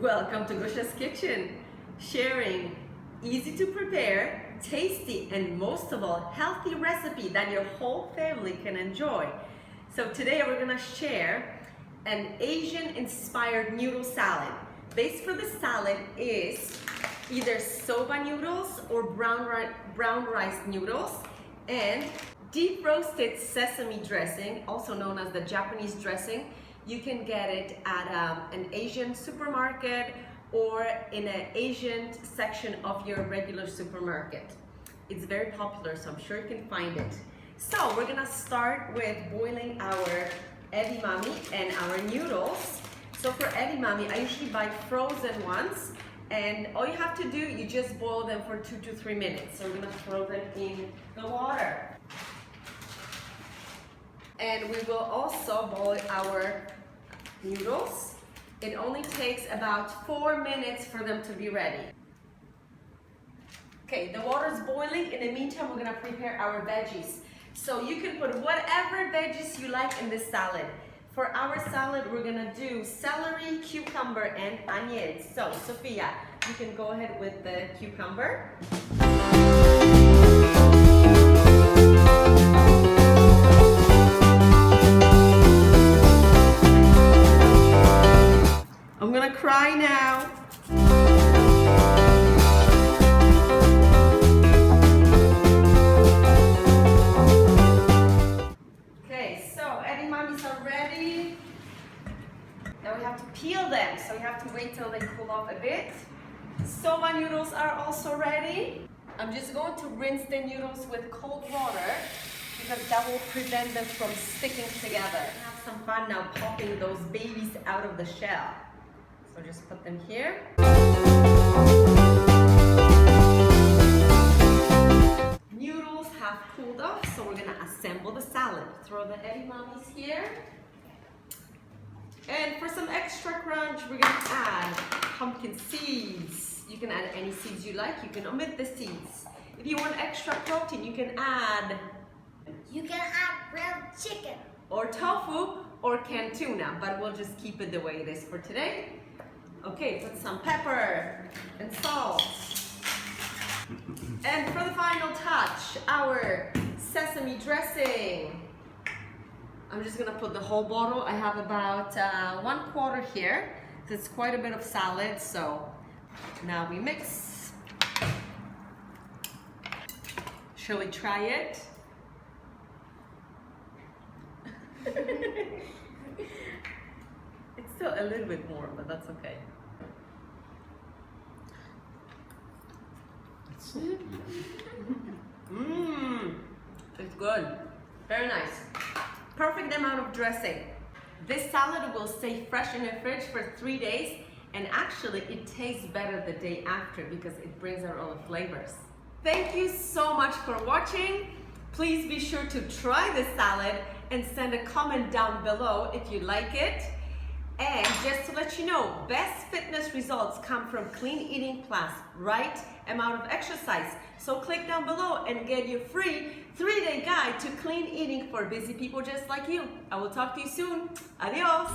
Welcome to Gusha's Kitchen, sharing easy to prepare, tasty, and most of all, healthy recipe that your whole family can enjoy. So today we're gonna share an Asian-inspired noodle salad. Base for the salad is either soba noodles or brown rice noodles and deep roasted sesame dressing, also known as the Japanese dressing. You can get it at an Asian supermarket or in an Asian section of your regular supermarket. It's very popular, so I'm sure you can find it. So we're gonna start with boiling our edamame and our noodles. So for edamame, I usually buy frozen ones, and all you have to do, you just boil them for 2 to 3 minutes. So we're gonna throw them in the water. And we will also boil our noodles. It only takes about 4 minutes for them to be ready. Okay, the water is boiling. In the meantime, we're gonna prepare our veggies. So you can put whatever veggies you like in this salad. For our salad, we're gonna do celery, cucumber, and onions. So, Sophia, you can go ahead with the cucumber. I'm gonna cry now. Okay, so edamames are ready. Now we have to peel them, so we have to wait till they cool off a bit. Soba noodles are also ready. I'm just going to rinse the noodles with cold water because that will prevent them from sticking together. Have some fun now popping those babies out of the shell. So just put them here. Noodles have cooled off, so we're gonna assemble the salad. Throw the edamames here. And for some extra crunch, we're gonna add pumpkin seeds. You can add any seeds you like. You can omit the seeds. If you want extra protein, you can add grilled chicken. or tofu or canned tuna, but we'll just keep it the way it is for today. Okay, put some pepper and salt. And for the final touch, our sesame dressing. I'm just gonna put the whole bottle. I have about 1/4 here. It's quite a bit of salad, so now we mix. Shall we try it? It's still a little bit warm, but that's okay. It's good. Very nice. Perfect amount of dressing. This salad will stay fresh in the fridge for 3 days, and actually it tastes better the day after because it brings out all the flavors. Thank you so much for watching. Please be sure to try this salad and send a comment down below if you like it. And just to let you know, best fitness results come from clean eating plus right amount of exercise. So click down below and get your free 3-day guide to clean eating for busy people just like you. I will talk to you soon. Adios.